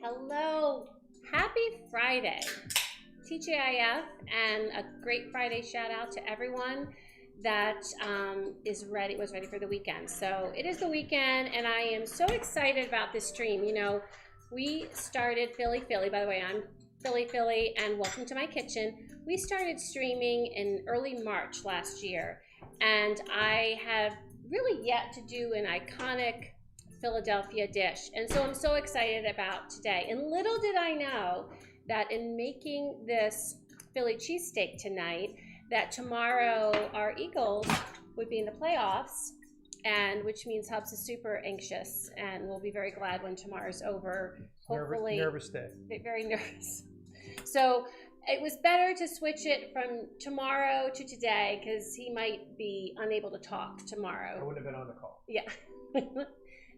Hello, happy Friday, TGIF, and a great Friday shout out to everyone that was ready for the weekend. So it is the weekend, and I am so excited about this stream. You know, we started Philly. By the way, I'm Philly, and welcome to my kitchen. We started streaming in early March last year, and I have really yet to do an iconic Philadelphia dish. And so I'm so excited about today. And little did I know that in making this Philly cheesesteak tonight, that tomorrow our Eagles would be in the playoffs, and which means Hubs is super anxious and we'll be very glad when tomorrow's over. Hopefully, nervous day. Very nervous. So it was better to switch it from tomorrow to today because he might be unable to talk tomorrow. I wouldn't have been on the call. Yeah.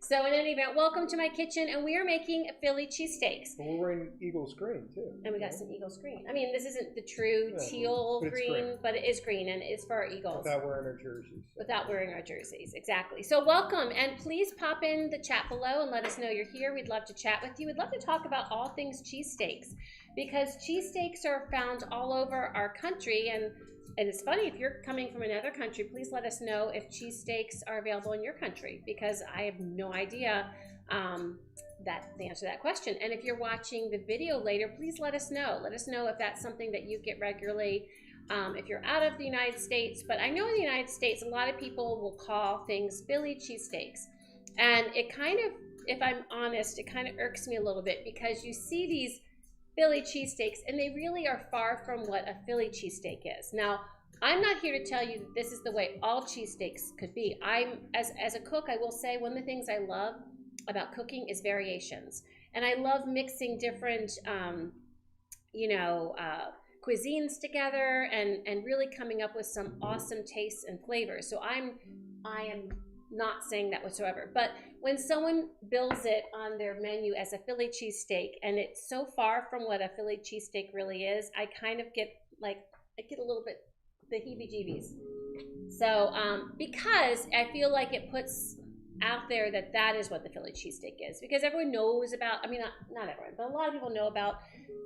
So in any event, welcome to my kitchen, and we are making Philly cheesesteaks. But we're wearing Eagles green too. And we got some Eagles green. I mean, this isn't the true teal green, but it is green, and it is for our Eagles. Without wearing our jerseys. Without wearing our jerseys, exactly. So welcome, and please pop in the chat below and let us know you're here. We'd love to chat with you. We'd love to talk about all things cheesesteaks, because cheesesteaks are found all over our country, and it's funny, if you're coming from another country, please let us know if cheesesteaks are available in your country, because I have no idea the answer to that question. And if you're watching the video later, please let us know. Let us know if that's something that you get regularly, if you're out of the United States. But I know in the United States, a lot of people will call things Philly cheesesteaks. And it kind of, if I'm honest, it kind of irks me a little bit, because you see these Philly cheesesteaks, and they really are far from what a Philly cheesesteak is. Now, I'm not here to tell you that this is the way all cheesesteaks could be. As a cook, I will say one of the things I love about cooking is variations, and I love mixing different, cuisines together, and really coming up with some awesome tastes and flavors. So I am not saying that whatsoever, but when someone bills it on their menu as a Philly cheesesteak, and it's so far from what a Philly cheesesteak really is, I kind of get a little bit the heebie-jeebies. So because I feel like it puts out there that is what the Philly cheesesteak is, because everyone knows about, I mean, not everyone, but a lot of people know about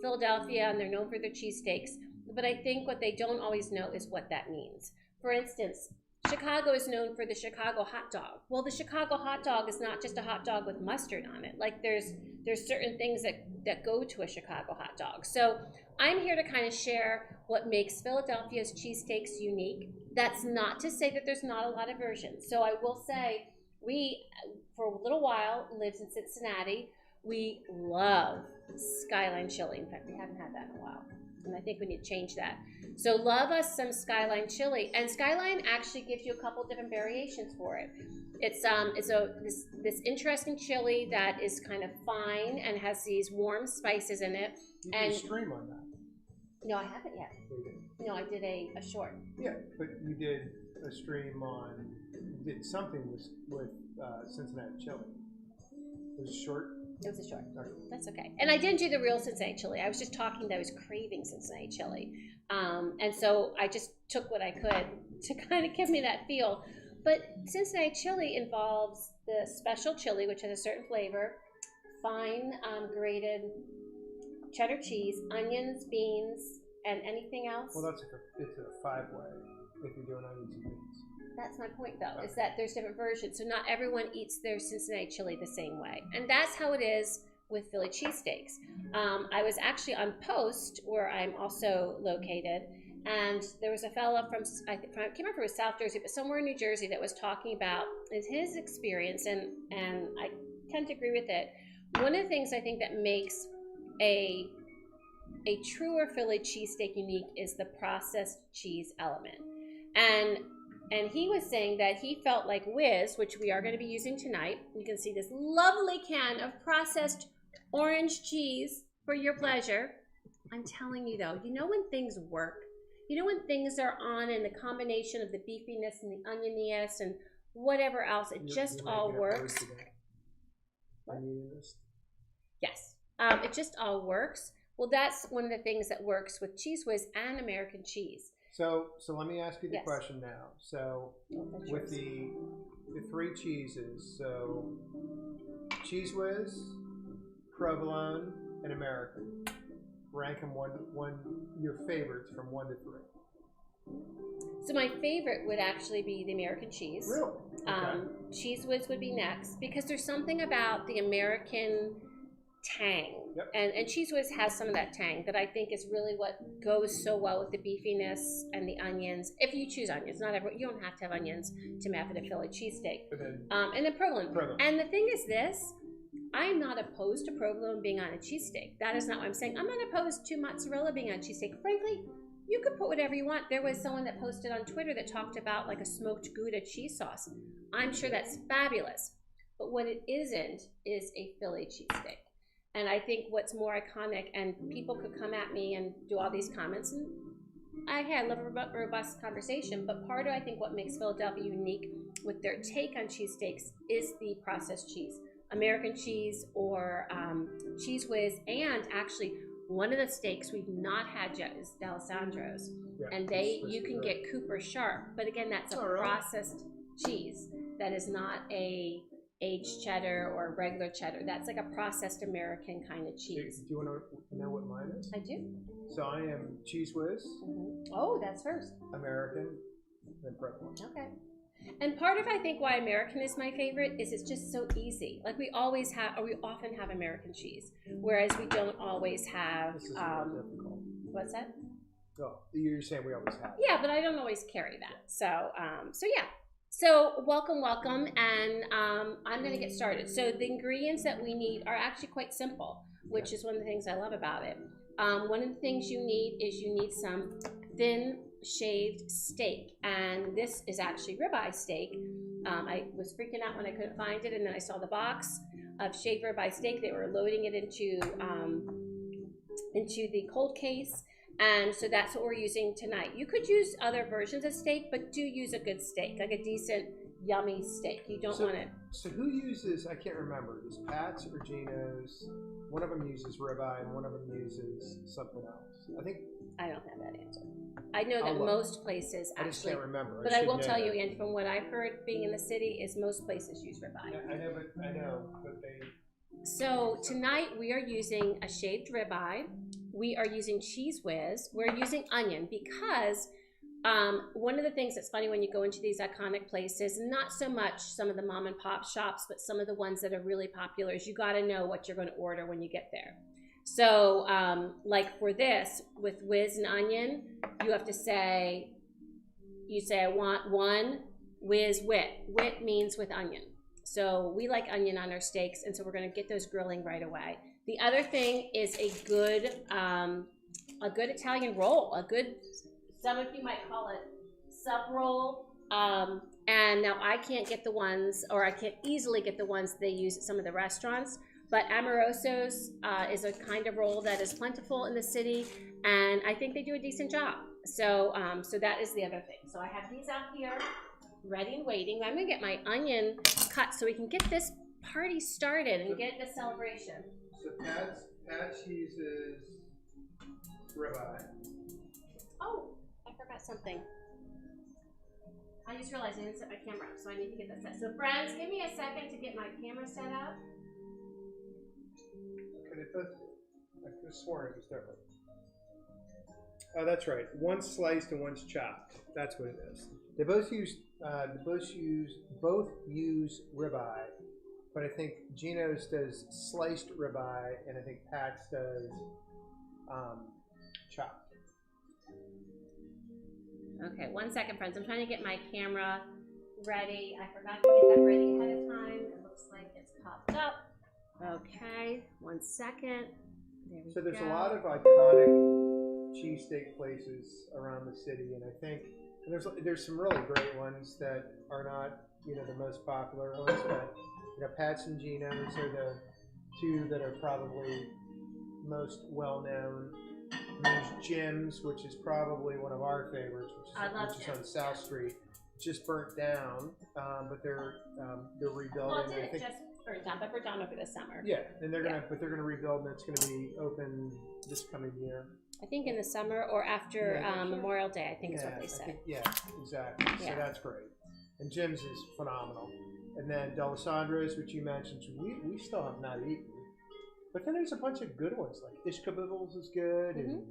Philadelphia, and they're known for their cheesesteaks, but I think what they don't always know is what that means. For instance, Chicago is known for the Chicago hot dog. Well, the Chicago hot dog is not just a hot dog with mustard on it. Like there's certain things that go to a Chicago hot dog. So I'm here to kind of share what makes Philadelphia's cheesesteaks unique. That's not to say that there's not a lot of versions. So I will say we, for a little while, lived in Cincinnati. We love Skyline chili. In fact, we haven't had that in a while, and I think we need to change that. So love us some Skyline chili, and Skyline actually gives you a couple different variations for it. It's this interesting chili that is kind of fine and has these warm spices in it. You did a stream on that. No, I haven't yet. No, I did a short. Yeah, but you did a stream on, you did something with Cincinnati chili. It was short. It was a short. That's okay. And I didn't do the real Cincinnati chili. I was just talking that I was craving Cincinnati chili. And so I just took what I could to kind of give me that feel. But Cincinnati chili involves the special chili, which has a certain flavor, fine grated cheddar cheese, onions, beans, and anything else. Well, it's a five-way if you're doing onions and beans. That's my point, though, is that there's different versions. So not everyone eats their Cincinnati chili the same way. And that's how it is with Philly cheesesteaks. I was actually on Post, where I'm also located, and there was a fella from, I can't remember if it was South Jersey, but somewhere in New Jersey, that was talking about his experience, and I tend to agree with it. One of the things I think that makes a truer Philly cheesesteak unique is the processed cheese element. And he was saying that he felt like Whiz, which we are going to be using tonight. You can see this lovely can of processed orange cheese for your pleasure. I'm telling you though, you know when things work? You know when things are on, and the combination of the beefiness and the onioniness and whatever else, it just all works. Yes, it just all works. Well, that's one of the things that works with Cheese Whiz and American cheese. So let me ask you the question now. So with the three cheeses, so Cheese Whiz, provolone, and American. Rank them your favorites from 1 to 3. So my favorite would actually be the American cheese. Really? Okay. Cheese Whiz would be next because there's something about the American tang. Yep. And Cheese Whiz has some of that tang that I think is really what goes so well with the beefiness and the onions. If you choose onions, not everyone, you don't have to have onions to make it a Philly cheesesteak. And then provolone. And the thing is this, I'm not opposed to provolone being on a cheesesteak. That is not what I'm saying. I'm not opposed to mozzarella being on a cheesesteak. Frankly, you could put whatever you want. There was someone that posted on Twitter that talked about like a smoked Gouda cheese sauce. I'm sure that's fabulous. But what it isn't is a Philly cheesesteak. And I think what's more iconic, and people could come at me and do all these comments, and I love a robust conversation, but part of, I think, what makes Philadelphia unique with their take on cheesesteaks is the processed cheese. American cheese or Cheese Whiz, and actually one of the steaks we've not had yet is D'Alessandro's, and you can get Cooper Sharp, but again, that's a processed cheese. That is not a aged cheddar or regular cheddar. That's like a processed American kind of cheese. Do you want to know what mine is? I do. So I am Cheese Whiz. Oh, that's first. American, then provolone. Okay. And part of, I think, why American is my favorite is it's just so easy. Like we always have, or we often have American cheese, whereas we don't always have. This is difficult. What's that? Oh, you're saying we always have. Yeah, but I don't always carry that. So yeah. So welcome, and I'm going to get started. So the ingredients that we need are actually quite simple, which is one of the things I love about it. One of the things you need some thin shaved steak, and this is actually ribeye steak. I was freaking out when I couldn't find it, and then I saw the box of shaved ribeye steak. They were loading it into the cold case. And so that's what we're using tonight. You could use other versions of steak, but do use a good steak, like a decent, yummy steak. You don't want it. So who uses, I can't remember, is Pat's or Gino's? One of them uses ribeye and one of them uses something else. I don't have that answer. I know that most places actually. I just can't remember. But I will tell you, and from what I've heard being in the city, is most places use ribeye. Yeah, I know, but they. So tonight we are using a shaved ribeye. We are using Cheese Whiz. We're using onion because one of the things that's funny when you go into these iconic places, not so much some of the mom and pop shops, but some of the ones that are really popular, is you got to know what you're going to order when you get there. So like for this, with Whiz and onion, you have to say, I want one Whiz wit. Wit means with onion. So we like onion on our steaks, and so we're going to get those grilling right away. The other thing is a good Italian roll, some of you might call it sub roll. And now I can't get the ones, or I can't easily get the ones they use at some of the restaurants, but Amoroso's is a kind of roll that is plentiful in the city, and I think they do a decent job. So that is the other thing. So I have these out here, ready and waiting. I'm gonna get my onion cut so we can get this party started and get the celebration. So Pat's uses ribeye. Oh, I forgot something. I just realized I didn't set my camera up, so I need to get that set. So friends, give me a second to get my camera set up. Okay, I could have sworn it was different. Oh, that's right. One's sliced and one's chopped. That's what it is. They both use ribeye, but I think Gino's does sliced ribeye, and I think Pat's does chopped. Okay, 1 second, friends. I'm trying to get my camera ready. I forgot to get that ready ahead of time. It looks like it's popped up. Okay, 1 second. There we go. So there's a lot of iconic cheesesteak places around the city, and I think there's some really great ones that are not the most popular ones, but Pat's and Gino's are the two that are probably most well known. There's Jim's, which is probably one of our favorites, which is on South Street. Just burnt down, but they're rebuilding. Well, it didn't just burn down, but burnt down over the summer. Yeah, and they're gonna rebuild, and it's gonna be open this coming year. I think in the summer or after Memorial Day, I think is what they said. Exactly. Yeah. So that's great. And Jim's is phenomenal. And then D'Alessandro's, which you mentioned, we still have not eaten. But then there's a bunch of good ones, like Ishkabibbles is good, and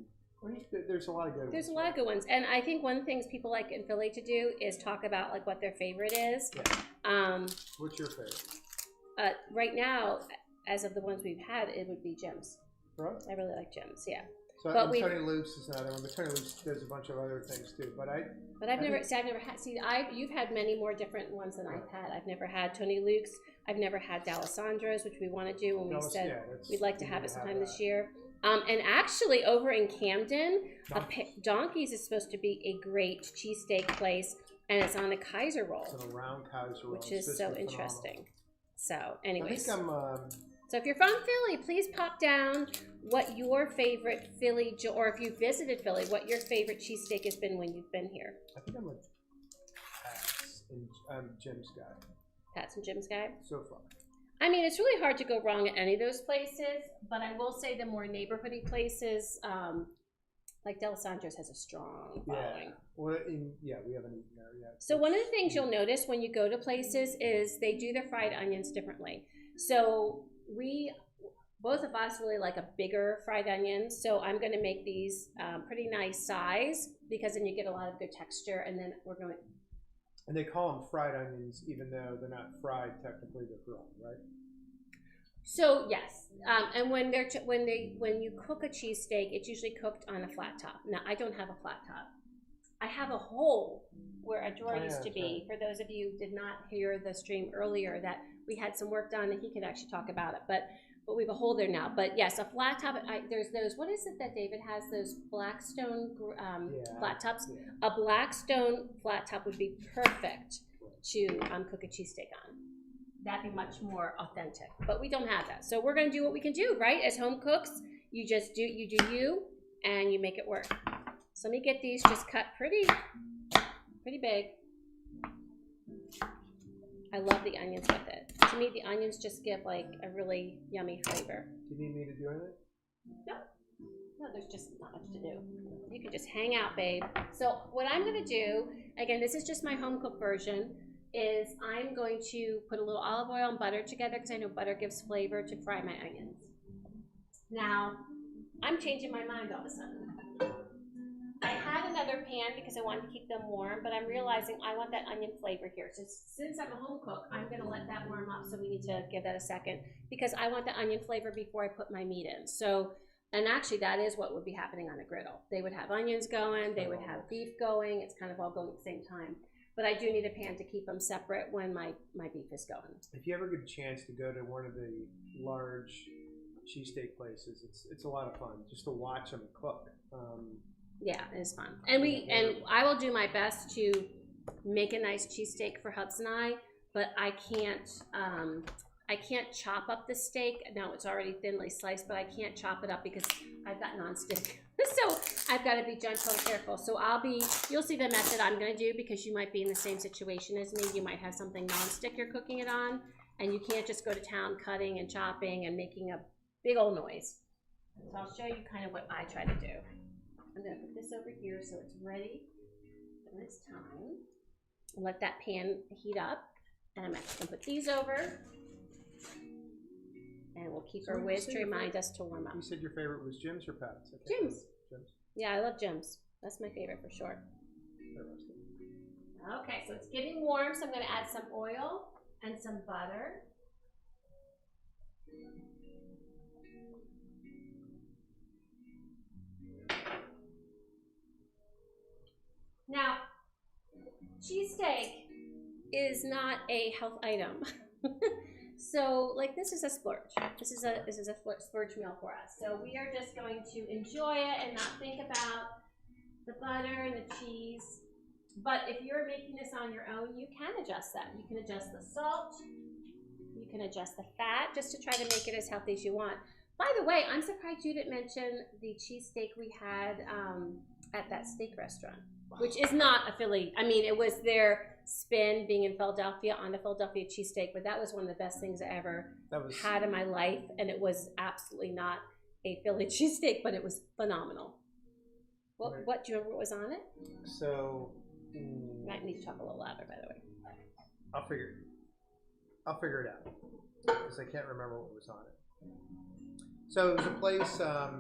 there's a lot of good ones. There's a lot of good ones. And I think one of the things people like in Philly to do is talk about like what their favorite is. Yeah. What's your favorite? Right now, as of the ones we've had, it would be Jim's. Right. I really like Jim's, yeah. So Tony Luke's is another one, but Tony Luke's does a bunch of other things too. But I've never had. You've had many more different ones than I've had. I've never had Tony Luke's. I've never had D'Alessandro's, which we want to do when we said we'd like to have it sometime this year. And actually, over in Camden, Donkey's is supposed to be a great cheesesteak place, and it's on a Kaiser roll. It's on a round Kaiser roll, which is so interesting. So, anyways. I think So if you're from Philly, please pop down what your favorite Philly, or if you visited Philly, what your favorite cheesesteak has been when you've been here. I think I'm a Pat's and Jim's guy. Pat's and Jim's guy? So far. I mean, it's really hard to go wrong at any of those places, but I will say the more neighborhoody places, like D'Alessandro's has a strong following. Well, we haven't eaten there yet. So one of the things you'll notice when you go to places is they do their fried onions differently. So both of us really like a bigger fried onion, so I'm going to make these pretty nice size because then you get a lot of good texture, and then we're going. And they call them fried onions, even though they're not fried technically; they're grilled, right? So yes, and when you cook a cheesesteak, it's usually cooked on a flat top. Now I don't have a flat top. I have a hole where a drawer used to be. For those of you who did not hear the stream earlier, that we had some work done, and he could actually talk about it. But we have a hole there now. But yes, a flat top. There's those. What is it that David has? Those Blackstone flat tops. Yeah. A Blackstone flat top would be perfect to cook a cheesesteak on. That'd be much more authentic. But we don't have that, so we're gonna do what we can do, right? As home cooks, you do you, and you make it work. So let me get these just cut pretty big. I love the onions with it. To me, the onions just give like a really yummy flavor. Do you need me to do anything? No, there's just not much to do. You can just hang out, babe. So what I'm gonna do, again, this is just my home cooked version, is I'm going to put a little olive oil and butter together because I know butter gives flavor to fry my onions. Now, I'm changing my mind all of a sudden. I had another pan because I wanted to keep them warm, but I'm realizing I want that onion flavor here. So since I'm a home cook, I'm going to let that warm up, so we need to give that a second because I want the onion flavor before I put my meat in. So, and actually that is what would be happening on a griddle. They would have onions going, they would have beef going, it's kind of all going at the same time. But I do need a pan to keep them separate when my beef is going. If you ever get a chance to go to one of the large cheesesteak places, it's a lot of fun just to watch them cook. Yeah, it is fun. And I will do my best to make a nice cheesesteak for Hubs and I, but I can't chop up the steak. Now it's already thinly sliced, but I can't chop it up because I've got nonstick. So I've got to be gentle and careful. So you'll see the method I'm going to do because you might be in the same situation as me. You might have something nonstick you're cooking it on, and you can't just go to town cutting and chopping and making a big old noise. So I'll show you kind of what I try to do. I'm going to put this over here so it's ready when it's time. Let that pan heat up. And I'm actually going to put these over. And we'll keep our Whiz to remind us to warm up. You said your favorite was Jim's or Pat's? Jim's. Yeah, I love Jim's. That's my favorite for sure. Okay, so it's getting warm, so I'm going to add some oil and some butter. Now, cheesesteak is not a health item. So, like, this is a splurge. This is a splurge meal for us. So we are just going to enjoy it and not think about the butter and the cheese. But if you're making this on your own, you can adjust that. You can adjust the salt. You can adjust the fat just to try to make it as healthy as you want. By the way, I'm surprised you didn't mention the cheesesteak we had at that steak restaurant, which is not a Philly. I mean, it was their spin being in Philadelphia on the Philadelphia cheesesteak, but that was one of the best things I ever had in my life, and it was absolutely not a Philly cheesesteak, but it was phenomenal. What do you remember what was on it? So might need to talk a little louder, by the way. I'll figure it out because I can't remember what was on it. So it was a place, a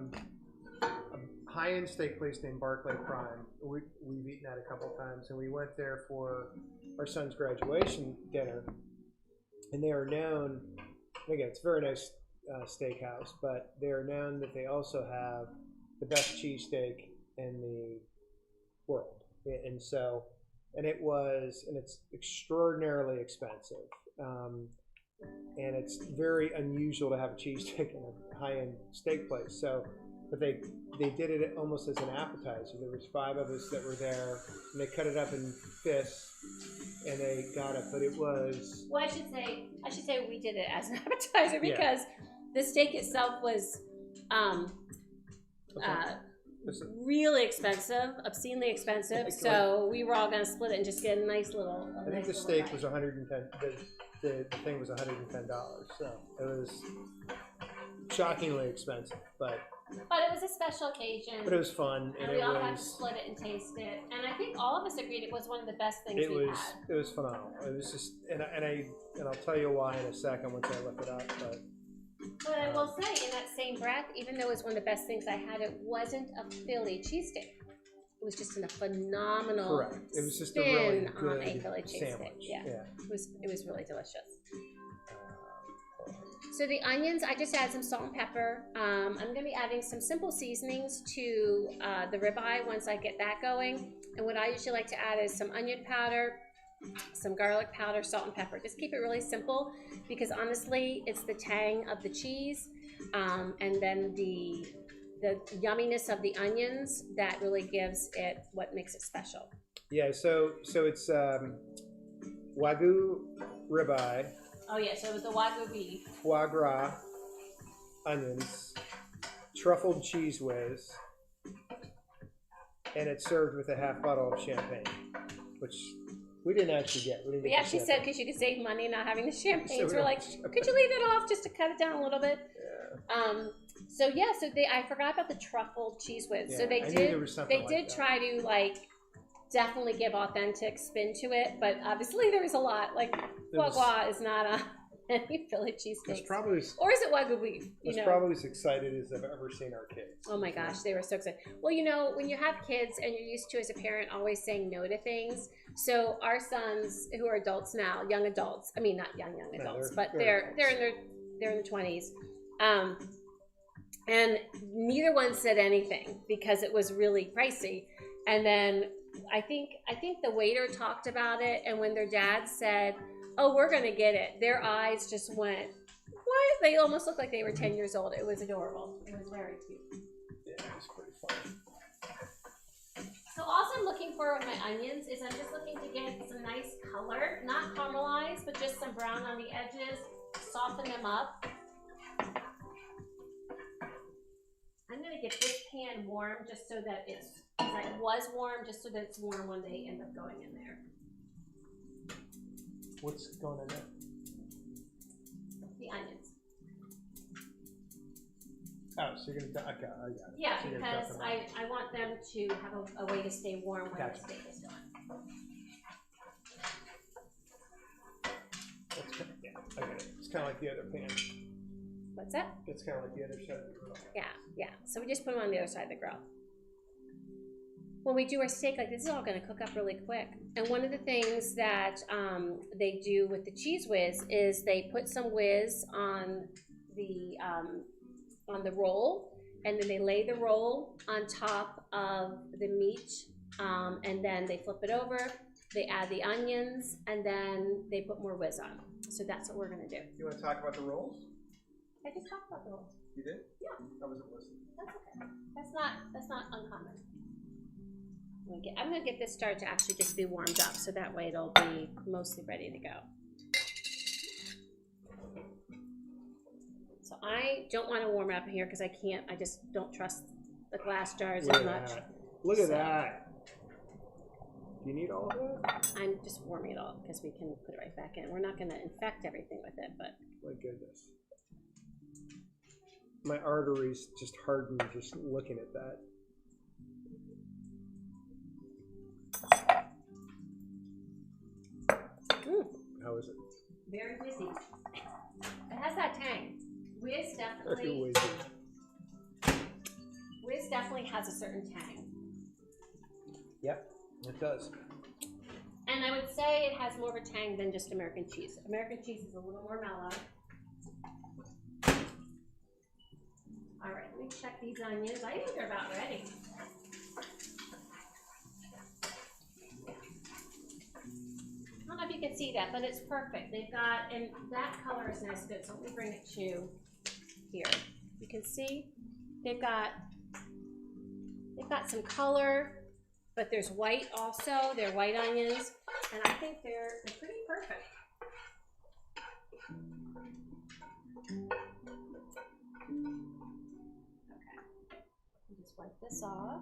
high-end steak place named Barclay Prime. We've eaten at a couple times, and we went there for our son's graduation dinner. And they are known, again, it's a very nice steakhouse, but they are known that they also have the best cheesesteak in the world. And so, and it's extraordinarily expensive. And it's very unusual to have a cheesesteak in a high-end steak place. So, but they did it almost as an appetizer. There was 5 of us that were there, and they cut it up in fists, and they got it. But it was, well, I should say we did it as an appetizer because the steak itself was really expensive, obscenely expensive. So we were all going to split it and just get a nice little. I think the steak was $110. The thing was $110, so it was shockingly expensive, but it was a special occasion. But it was fun, and we all got to split it and taste it. And I think all of us agreed it was one of the best things we had. It was phenomenal. It was just, and I'll tell you why in a second once I look it up. But I will say, in that same breath, even though it was one of the best things I had, it wasn't a Philly cheesesteak. It was just in a phenomenal. Correct. It was just a really good a Philly cheesesteak. Yeah. It was really delicious. So the onions, I just add some salt and pepper. I'm going to be adding some simple seasonings to the ribeye once I get that going. And what I usually like to add is some onion powder, some garlic powder, salt and pepper. Just keep it really simple because honestly, it's the tang of the cheese and then the yumminess of the onions that really gives it what makes it special. Yeah, so it's Wagyu ribeye. Oh yeah, so it was the Wagyu beef. Foie gras, onions, truffled cheese whiz, and it's served with a half bottle of champagne, which we didn't actually get. We actually said because you could save money not having the champagne. So we're like, could you leave it off just to cut it down a little bit? Yeah. So I forgot about the truffled cheese whiz. Yeah, so they did try to definitely give authentic spin to it, but obviously there was a lot. Foie gras is not on any Philly cheesesteaks. Or is it Wagyu beef? I was probably as excited as I've ever seen our kids. Oh my gosh, they were so excited. Well, when you have kids and you're used to, as a parent, always saying no to things. So our sons, who are adults now, young adults, I mean, not young adults, but they're in their 20s. And neither one said anything because it was really pricey. And then I think the waiter talked about it, and when their dad said, "Oh, we're gonna get it," their eyes just went, "What?" They almost looked like they were 10 years old. It was adorable. It was very cute. Yeah, it was pretty fun. So also I'm looking for with my onions is I'm just looking to get some nice color, not caramelized, but just some brown on the edges, soften them up. I'm gonna get this pan warm just so that it was warm, just so that it's warm when they end up going in there. What's going in there? The onions. Oh, so you're gonna, okay, I got it. Yeah, so because I want them to have a way to stay warm when the steak is done. I got it. It's kind of like the other pan. What's that? It's kind of like the other side of the grill. Yeah. So we just put them on the other side of the grill. When we do our steak, this is all going to cook up really quick. And one of the things that they do with the cheese whiz is they put some whiz on the roll, and then they lay the roll on top of the meat, and then they flip it over. They add the onions, and then they put more whiz on. So that's what we're going to do. You want to talk about the rolls? I just talked about the rolls. You did? Yeah. I wasn't listening. That's okay. That's not uncommon. I'm going to get this started to actually just be warmed up, so that way it'll be mostly ready to go. So I don't want to warm it up in here because I just don't trust the glass jars as much. Look at that. Do you need all of that? I'm just warming it all because we can put it right back in. We're not going to infect everything with it, but. My goodness. My arteries just hardened just looking at that. How is it? Very whizzy. It has that tang. Whiz definitely. Very whizzy. already has a certain tang. Yep, it does. And I would say it has more of a tang than just American cheese. American cheese is a little more mellow. All right, let me check these onions. I think they're about ready. I don't know if you can see that, but it's perfect. They've got, and that color is nice good, so let me bring it to here. You can see they've got some color, but there's white also. They're white onions, and I think they're pretty perfect. Okay, just wipe this off.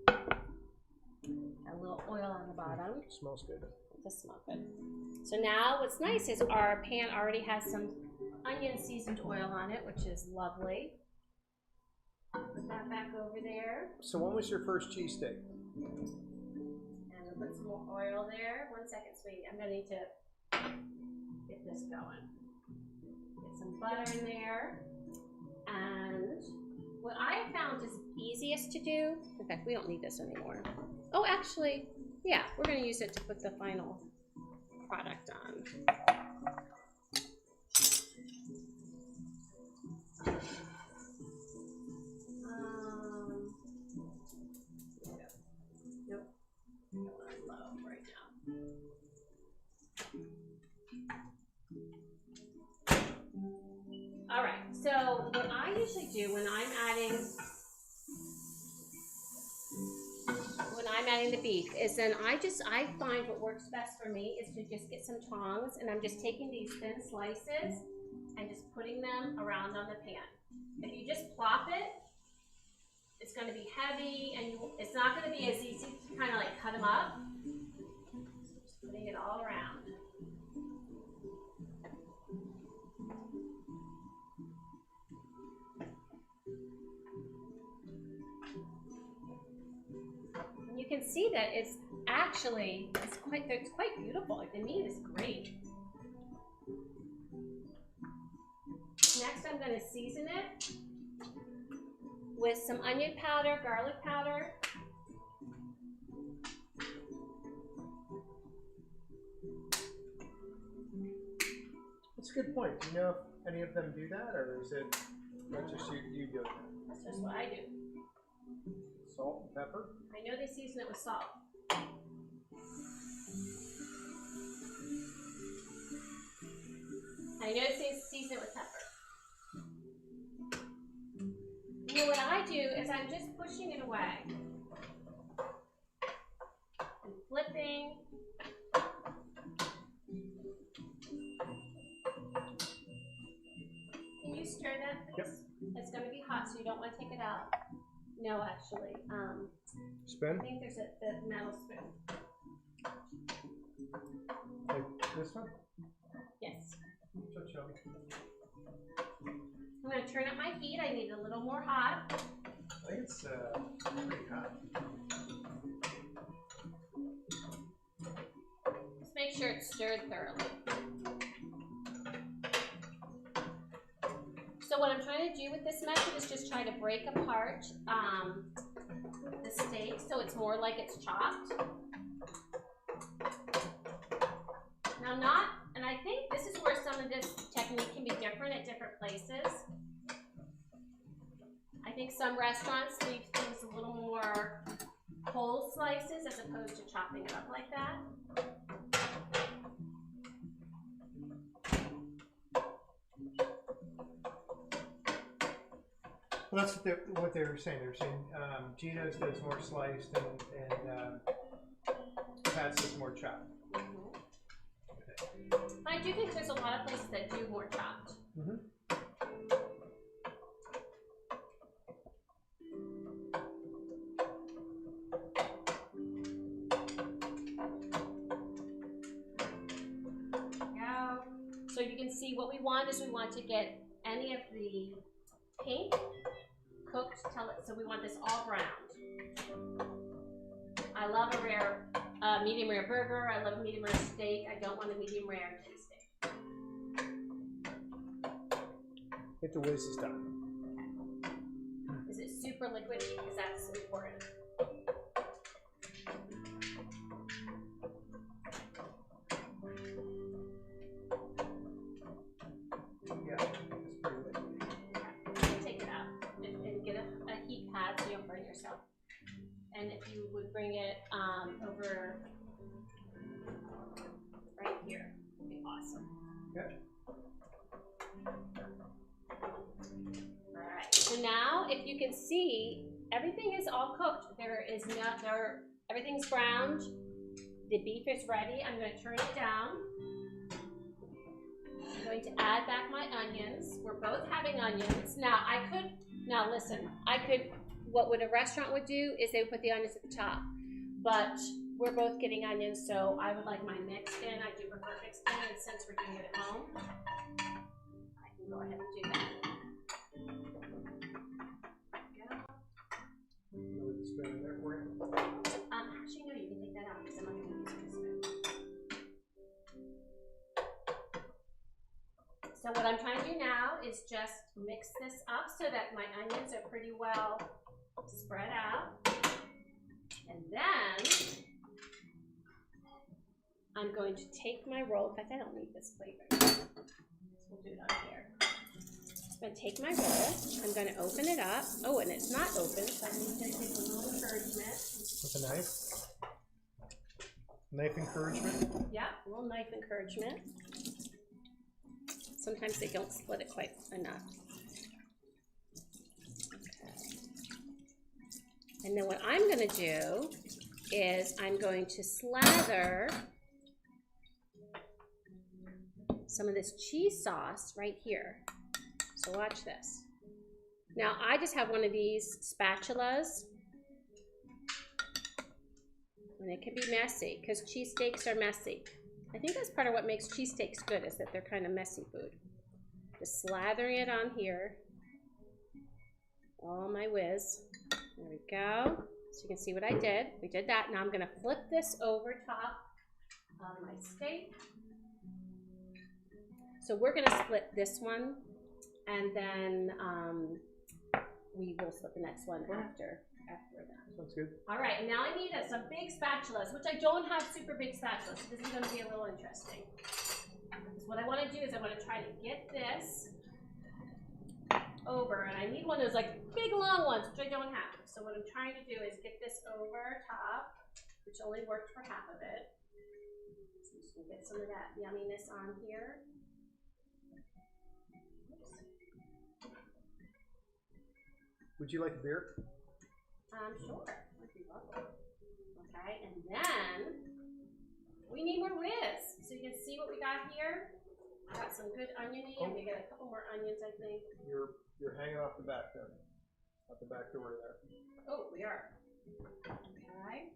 Got a little oil on the bottom. Smells good. It does smell good. So now what's nice is our pan already has some onion seasoned oil on it, which is lovely. Put that back over there. So when was your first cheesesteak? And we'll put some more oil there. 1 second, sweetie. I'm gonna need to get this going. Get some butter in there. And what I found is easiest to do, in fact, we don't need this anymore. Oh, actually, yeah, we're gonna use it to put the final product on. Low right now. All right, so what I usually do when I'm adding the beef is then I find what works best for me is to just get some tongs, and I'm just taking these thin slices and just putting them around on the pan. If you just plop it, it's going to be heavy, and it's not going to be as easy to kind of like cut them up. Just putting it all around. And you can see that it's quite beautiful. Like the meat is great. Next, I'm going to season it with some onion powder, garlic powder. That's a good point. Do you know if any of them do that, or is it just you doing that? That's just what I do. Salt and pepper? I know they season it with salt. I know they season it with pepper. You know what I do is I'm just pushing it away and flipping. Can you stir that, please? Yep. It's going to be hot, so you don't want to take it out. No, actually. Spoon? I think there's the metal spoon. Like this one? Yes. So show me. I'm going to turn up my heat. I need it a little more hot. I think it's pretty hot. Just make sure it's stirred thoroughly. So what I'm trying to do with this method is just try to break apart the steak so it's more like it's chopped. Now and I think this is where some of this technique can be different at different places. I think some restaurants leave things a little more whole slices as opposed to chopping it up like that. Well, that's what they were saying. They were saying Gino's does more sliced and Pat's does more chopped. Mm-hmm. Okay. I do think there's a lot of places that do more chopped. Mm-hmm. So you can see what we want is we want to get any of the pink cooked so we want this all browned. I love a rare medium rare burger. I love a medium rare steak. I don't want a medium rare cheesesteak. Get the Whiz is done. Okay. Is it super liquidy because that's important. Yeah, it's pretty liquidy. Take it out and get a heat pad so you don't burn yourself. And if you would bring it over right here, would be awesome. Okay. Alright, so now if you can see, everything is all cooked. Everything's browned. The beef is ready. I'm going to turn it down. I'm going to add back my onions. We're both having onions. Now listen, what a restaurant would do is they would put the onions at the top. But we're both getting onions, so I would like mine mixed in. I do prefer mixed in, and since we're doing it at home, I can go ahead and do that. With the spoon in there for you. Actually, no, you can take that out because I'm not going to use this spoon. So what I'm trying to do now is just mix this up so that my onions are pretty well spread out. And then I'm going to take my roll. In fact, I don't need this plate right now. We'll do it on here. I'm going to take my roll. I'm going to open it up. Oh, and it's not open, so I'm going to take a little encouragement. With a knife? Knife encouragement? Yeah, a little knife encouragement. Sometimes they don't split it quite enough. Okay. And then what I'm going to do is I'm going to slather some of this cheese sauce right here. So watch this. Now I just have one of these spatulas. And it can be messy because cheesesteaks are messy. I think that's part of what makes cheesesteaks good is that they're kind of messy food. Just slathering it on here. All my whiz. There we go. So you can see what I did. We did that. Now I'm going to flip this over top of my steak. So we're going to split this one, and then we will split the next one after that. Sounds good. All right, and now I need some big spatulas, which I don't have super big spatulas, so this is going to be a little interesting. Because what I want to do is I want to try to get this over, and I need one of those like big long ones, which I don't have. So what I'm trying to do is get this over top, which only worked for half of it. So I'm just going to get some of that yumminess on here. Would you like a beer? Sure. That'd be lovely. Okay, and then we need more whiz. So you can see what we got here. Got some good oniony, and we got a couple more onions, I think. You're hanging off the back there. Off the back door there. Oh, we are. Okay.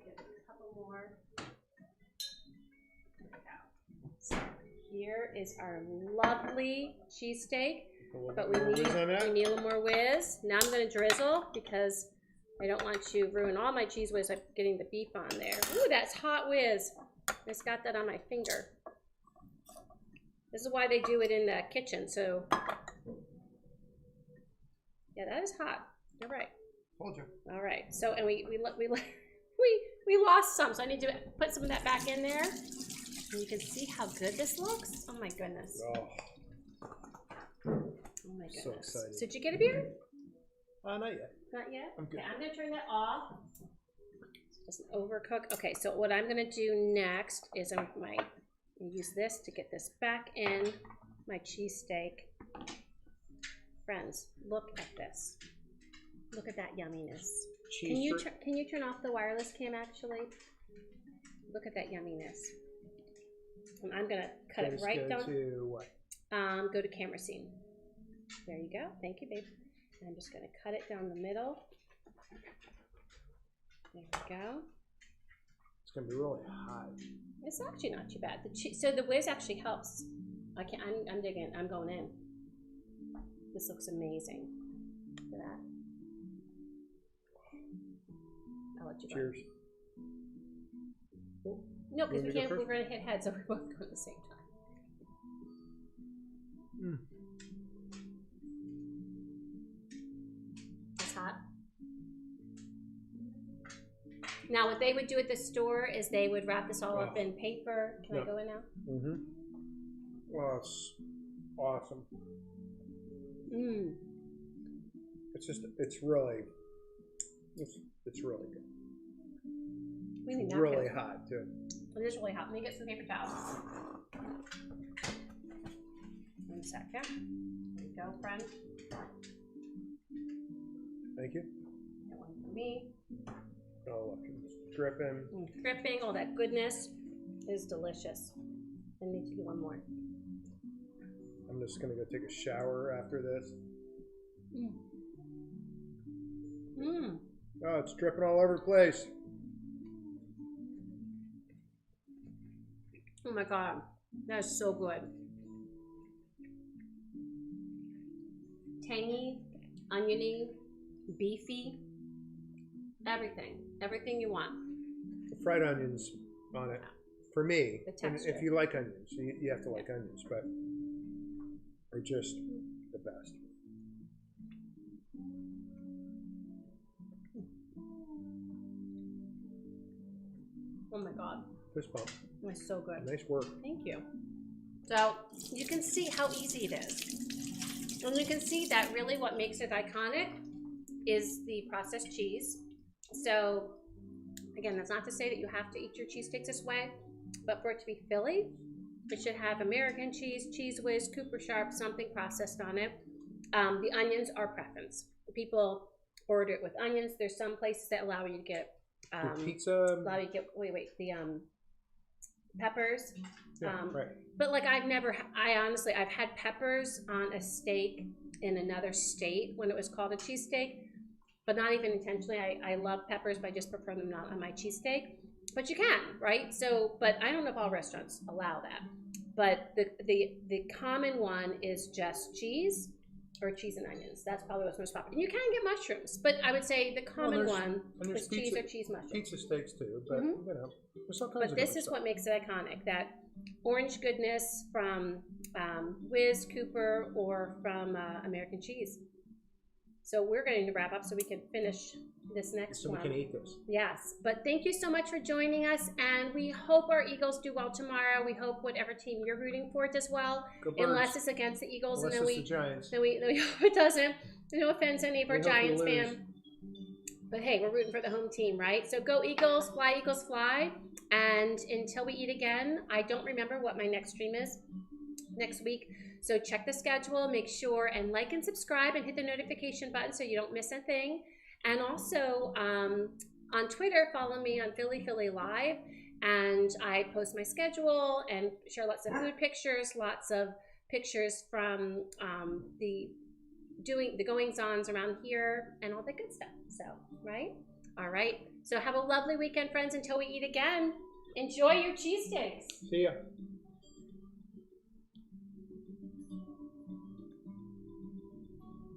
Get a couple more. There we go. So here is our lovely cheesesteak. But we need a little more whiz. Now I'm going to drizzle because I don't want to ruin all my cheese whiz by getting the beef on there. Ooh, that's hot whiz. I just got that on my finger. This is why they do it in the kitchen. So, yeah, that is hot. You're right. Told you. All right. So, and we lost some. So I need to put some of that back in there. And you can see how good this looks. Oh my goodness. Oh. Oh my goodness. So excited. So did you get a beer? Not yet. Not yet? I'm good. Okay, I'm going to turn that off. It doesn't overcook. Okay, so what I'm going to do next is I'm going to use this to get this back in my cheesesteak. Friends, look at this. Look at that yumminess. Can you turn off the wireless cam actually? Look at that yumminess. And I'm going to cut it right down. Go to what? Go to camera scene. There you go. Thank you, babe. And I'm just going to cut it down the middle. There we go. It's going to be really hot. It's actually not too bad. So the whiz actually helps. I'm digging. I'm going in. This looks amazing. Look at that. I'll let you go. Cheers. No, because we can't. We're going to hit head, so we're both going at the same time. It's hot. Now, what they would do at the store is they would wrap this all up in paper. Can I go in now? Mm-hmm. Well, it's awesome. Mmm. It's really good. It's really hot too. It is really hot. Let me get some paper towels. 1 second. There you go, friend. Thank you. That one for me. Oh, look, it's dripping. Dripping, all that goodness is delicious. I need to do one more. I'm just gonna go take a shower after this. Oh, it's dripping all over the place. Oh my God, that is so good. Tangy, oniony, beefy, everything you want. The fried onions on it, for me, The and texture. if you like onions, you have to like onions, but they're just the best. Oh my God, Fist bump. that's so good. Nice work. Thank you. So you can see how easy it is. And you can see that really what makes it iconic is the processed cheese. So again, that's not to say that you have to eat your cheesesteaks this way, but for it to be Philly, it should have American cheese, Cheese Whiz, Cooper Sharp, something processed on it. The onions are preference. People order it with onions. There's some places that allow you to get pizza. allow you to get the peppers. Yeah, right. But like I've had peppers on a steak in another state when it was called a cheesesteak, but not even intentionally. I love peppers, but I just prefer them not on my cheesesteak. But you can, right? So, but I don't know if all restaurants allow that. But the common one is just cheese or cheese and onions. That's probably what's most popular. And you can get mushrooms, but I would say the common one is cheese or cheese mushrooms. Pizza steaks too, but you know, there's all kinds of But this is stuff. what makes it iconic, that orange goodness from Whiz, Cooper, or from American cheese. So we're going to wrap up so we can finish this next one. So we can eat this. Yes, but thank you so much for joining us, and we hope our Eagles do well tomorrow. We hope whatever team you're rooting for does well, Go Birds. unless it's against the Eagles, Unless and then it's the Giants. then we hope it doesn't. No offense to any of our We hope Giants we lose. fans. But hey, we're rooting for the home team, right? So go Eagles, fly. And until we eat again, I don't remember what my next stream is next week. So check the schedule, make sure and like and subscribe and hit the notification button so you don't miss a thing. And also on Twitter, follow me on Philly Live. And I post my schedule and share lots of food pictures, lots of pictures from the goings-ons around here and all the good stuff. So, right? All right. So have a lovely weekend, friends, until we eat again. Enjoy your cheesesteaks. See ya.